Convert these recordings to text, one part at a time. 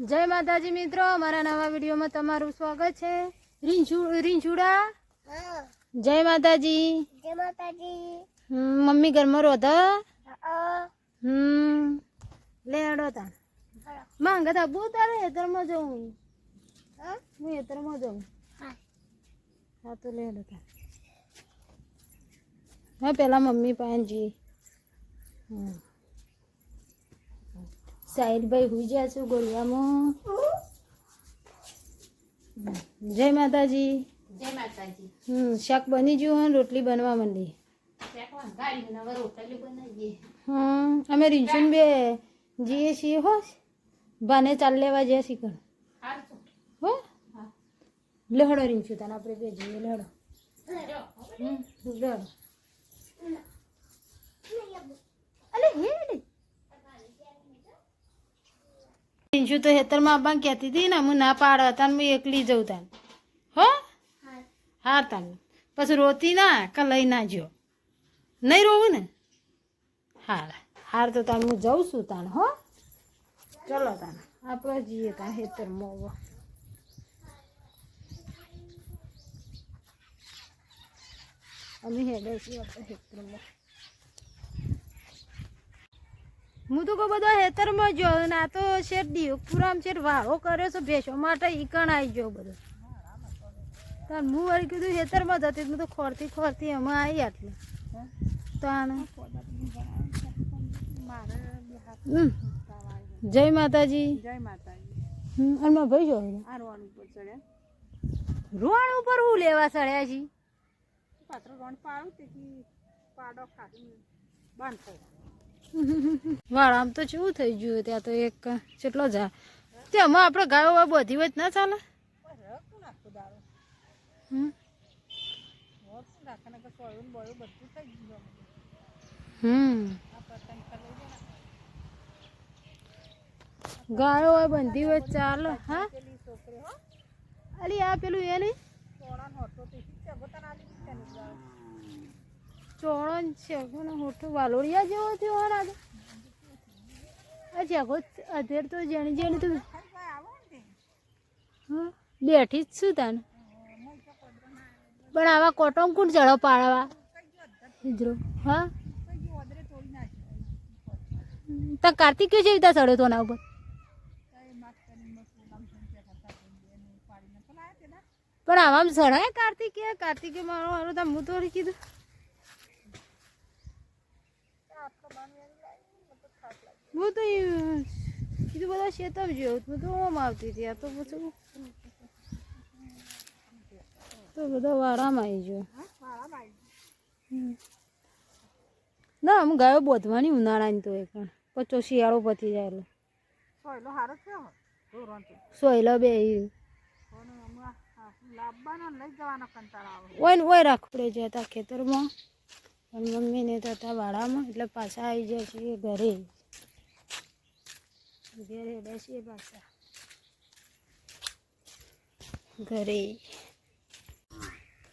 જય માતાજી મિત્રો, અમારા નવા વિડીયોમાં તમારું સ્વાગત છે. રીંછુડા જય માતાજી. જય માતાજી. મમ્મી ઘરમાં રોધા લે અડો તા માંગા તા બહુ તારે હેતરમાં જવું. હું હેતરમાં જઉં. હા તો લે અડો તા. હા પેલા મમ્મી પાસે જઈએ. સાહિલભાઈ હુઈ ગયા છું ગોલિયામાં. જય માતાજી. જય માતાજી. શાક બની ગયું અને રોટલી બનવા માંડી. અમે રીંછુન બે જઈએ છીએ હો બાને ચાલ લેવા જઈએ શીખર હો લેહડો રીંછું તાને આપણે બે જઈએ લેહડો. અલે હે રીંછું તો હેતરમાં આવવા કહેતી હતી ને હું ના પાડો તાને હું એકલી જઉં તાને હો હાર તાને પછી રોતી ના કે લઈ ના જો નહીં રોવું ને. હાર હાર તો તાને હું જઉં છું તાને હો. ચલો તાને આપણે જઈએ તાને હેતરમાં. અમે હેડે છીએ આપણે હેતરમાં. હું તો કોઈ બધા હેતરમાં જો ને આ તો શેઠ દીવપુરામ શેઠ વાળો કર્યો છે ભેંસો માટે ઈકણ આવી ગયો બધો. તાર હું વળી કીધું હેતરમાં જતી હું તો ખોરતી એમાં આવી આટલે તાને. જય માતાજી. જય માતાજી. અને મારા ભાઈ જો રોણ ઉપર ચડ્યા. રોણ ઉપર હું લેવા ચડ્યા છી. પાત્ર રોણ પાડું તેથી પાડો ખાધી બંધ થઈ. વાળ આમ તો શું થઈ ગયું ત્યાં તો એક કેટલો જા તેમાં આપણે ગાયો બધી હોય ના ચાલે. ગાયો હોય બંધી હોય ચાલે. હા અલી આ પેલું એ નહીં ચોળન છે કોને હોઠું વાલોડિયા જેવો થયો હા રાજા. અચ્છા અધેર તો જેણી જેણી તું હા બેઠી જ છું તાને. પણ આવા કોટમ કુણ ચડો પાડવા હિજરો હા તો કાર્તિક કેવી રીતે ચડ્યો તો ના ઉપર. પણ આવામાં ચડાય કાર્તિકે મારો હારો તા હું તોડી કીધું. હું તો કીધું બધા શેતમ જોયું હું તો ઓમ આવતી હતી. આ તો પછી તો બધા વારામાં આવી ગયો. ના હું ગાયો બોધવાની ઉનાળાની તો એ પણ પચો શિયાળો પતી જાય એટલે સોયલો બે ઓય રાખડે જતા ખેતરમાં અને મમ્મીને તો હતા વાડામાં એટલે પાછા આવી જાય છીએ ઘરે બેસીએ પાછા ઘરે.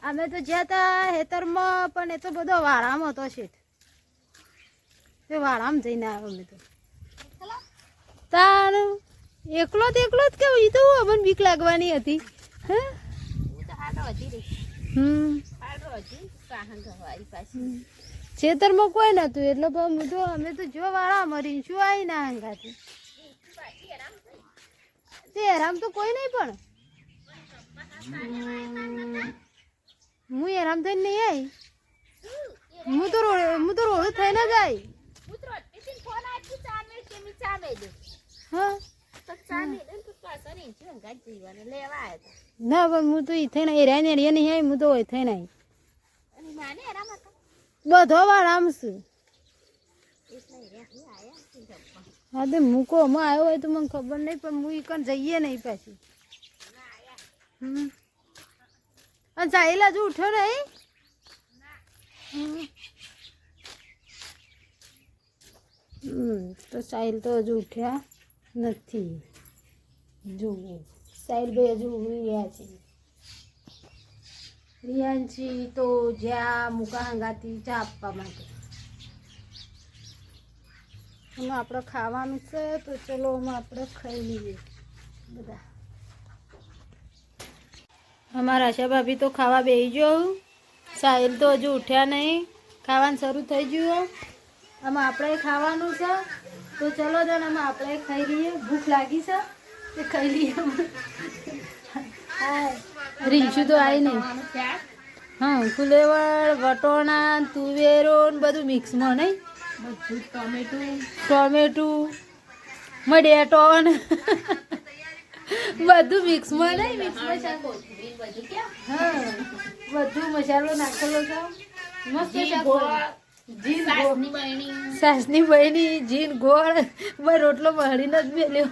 અમે તો જ્યાં હતા હેતરમાં પણ એ તો બધો વાડામાં હતો શેઠ. તે વાડામાં જઈને આવ્યો અમે તો તાર એકલો જ કેવું એ તો અમને બીક લાગવાની હતી. ખેતરમાં કોઈ નતું એટલે હું તો અમે તો જો વાળા મરી શું આવી ના હંગાથી તે હેરામ તો કોઈ નહીં. પણ હું હેરામ થઈને નહીં આવી. હું તો રોડું થઈને જ આવી. હા ના પણ હું તો એ થઈને એરિયા નહીં આવી. હું તો થઈને આવી બધો વાળામ છું. હા તો મૂકો અમે આવ્યો હોય તો મને ખબર નહીં પણ હું કણ જઈએ નહીં પાછી. અને સાહિલ હજુ ઉઠ્યો નહીં. તો સાહિલ તો હજુ ઉઠ્યા નથી. જુઓ સાહિલભાઈ હજુ ઉડી ગયા છે. રિયાંશી તો જ્યાં મૂકા હંગાતી ચા આપવા માટે. આપણે ખાવાનું છે તો ચલો આપણે ખાઈ લઈએ. બધા અમારા આશા ભાભી તો ખાવા બેસી ગયો. સાહિલ તો હજુ ઉઠ્યા નહીં. ખાવાનું શરૂ થઈ ગયું. આમાં આપણે ખાવાનું છે તો ચલો જણ આમાં આપણે ખાઈ લઈએ. ભૂખ લાગી છે તે ખાઈ લઈએ. હા રીંછું તો આવી નહીં. હા ફુલેવર વટોણા તુવેરો ને બધું મિક્સમાં નહીં. ટોમેટું મડેટો ને બધું મિક્સમાં નહીં. મિક્સમાં શાક હા બધું મસાલો નાખેલો છે. મસ્ત શાક. સાસની બહેની જીન ગોળ ભાઈ રોટલો મળીને જ મેલ્યો.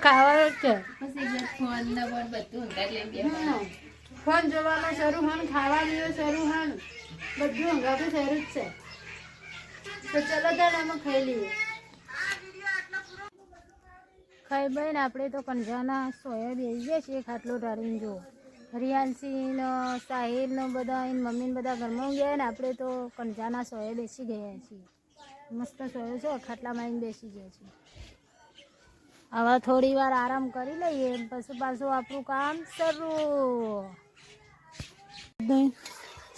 ખાવાનું છે. ફોન જોવાનો શરૂ હન ખાવાનું શરૂ હન બધું હંગાતું શરૂ જ છે. તો ચલો તાર આમાં ખાઈ લઈએ. ખાઈ ભાઈ ને આપણે તો કંજાના સોયા બેસી ગયા છીએ ખાટલો ઢાળીને. જો રિયાન્સી ને સાહિલ ને બધા એની મમ્મી ને બધા ઘરમાં ગયા ને આપણે તો કંજાના સોયા બેસી ગયા છીએ. મસ્ત સોયો છે ખાટલામાં આવીને બેસી ગયા છીએ. હવે થોડી વાર આરામ કરી લઈએ પછી પાછું આપણું કામ શરૂ.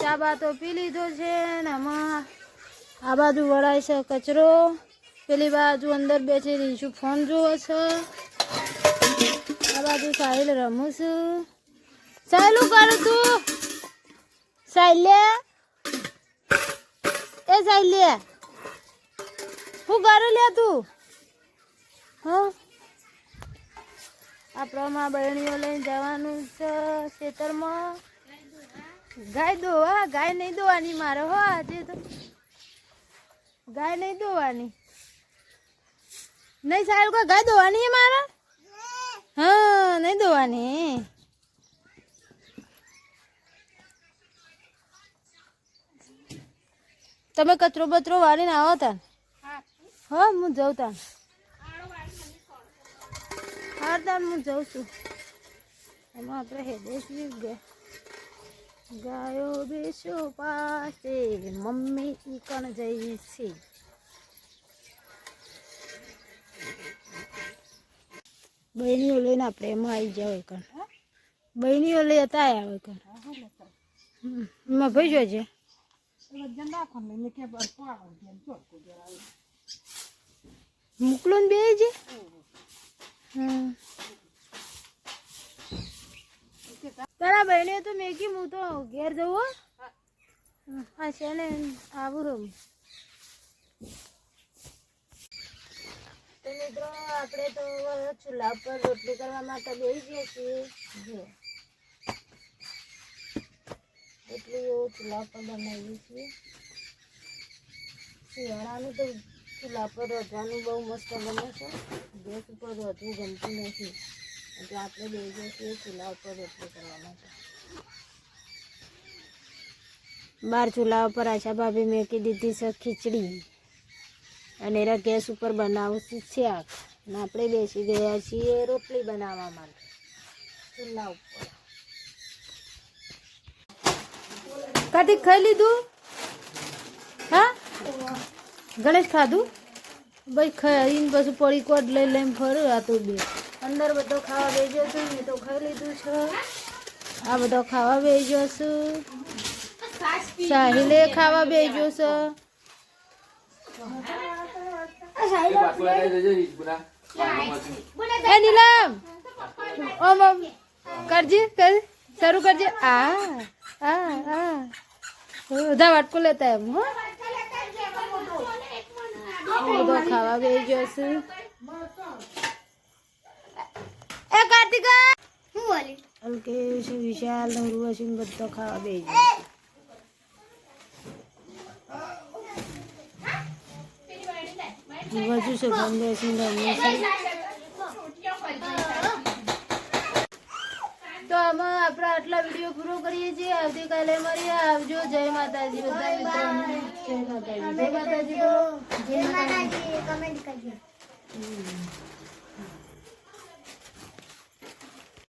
ચા બા તો પી લીધો છે ને આમાં આ બાજુ વળાય છે કચરો. પેલી બાજુ અંદર બેસી રહીશું ફોન જોવો છે. આ બાજુ સાહિલ રમું છું. સાહેલું કરું તું સાહેલ્યા એ સાહેલ્યા હું કરું લે તું. હા આપણામાં બહેણીઓ લઈને જવાનું છે ખેતરમાં. ગાય દોવા ગાય નહીં દોવાની મારે હો. આજે તો ગાય નહીં દોવાની નહીં. સાહેબ કોઈ ગાય દોવાની મારે. હા નહીં દોવાની. તમે કચરો બચરો વાળીને આવો તાન. હા હું જાઉં તાન. હા તાન હું જાઉં છું. એમાં આપણે હેદેશવી ગાયો બેસો પાસે મમ્મી ઈ કણ જઈ છે. બહેનીઓ લઈને આપણે એમાં આવી જાવ. કણ બહેનીઓ લઈ હતા આવે કણ એમાં ભાઈ જોજે. મોકલો ને બે છે. તારા બહેને તો મેં કી હું તો ઘેર જવું. હા છે ને આવું રહું. તો મિત્રો આપણે તો ચૂલા પર રોટલી કરવા માટે બેસી ગયા છીએ. રોટલી ચૂલા પર બનાવીએ છીએ. શિયાળાનું તો ચૂલા પર રોધવાનું બહુ મસ્ત બને છે. ગેસ ઉપર રોધવું ગમતું નથી એટલે આપણે બેસીએ છીએ ચૂલા ઉપર રોટલી કરવા માટે. બાર ચૂલા ઉપર આશા ભાભી મેકી દીધી છે ખીચડી અને એના ગેસ ઉપર બનાવું છું શાક. અને આપણે બેસી ગયા છીએ રોટલી બનાવવા માટે ચૂલા ઉપર. કાર્તિક ખાઈ લીધું? હા ગણેશ ખાધું ભાઈ. ખાઈને પછી પડી કોટ લઈ લઈને ફરું. આ તો બે અંદર બધો ખાવા બેસ્યો છું. મેં તો ખાઈ લીધું છે. આ બધો ખાવા બેસ્યો છું. સાહિલે ખાવા બેસ્યો છે. એ નીલમ ઓમ કરજે કર શરૂ કરજે. બધા વાટકો લેતા એમ. હો બધો ખાવા બેસ્યો છું. એ કાર્તિકા હું બોલી અલ્કેશ વિશાલ નવરુવસિંહ બધો ખાવા બેસ્યો. વધુ છે ગંગેશિંહ તો આમાં આપણે આટલા વિડીયો પૂરો કરીએ છીએ. આવતીકાલે મળીએ. આવજો. જય માતાજી બધા મિત્રોને. જય માતાજી. જય માતાજી. જય માતાજી. કમેન્ટ કરજો.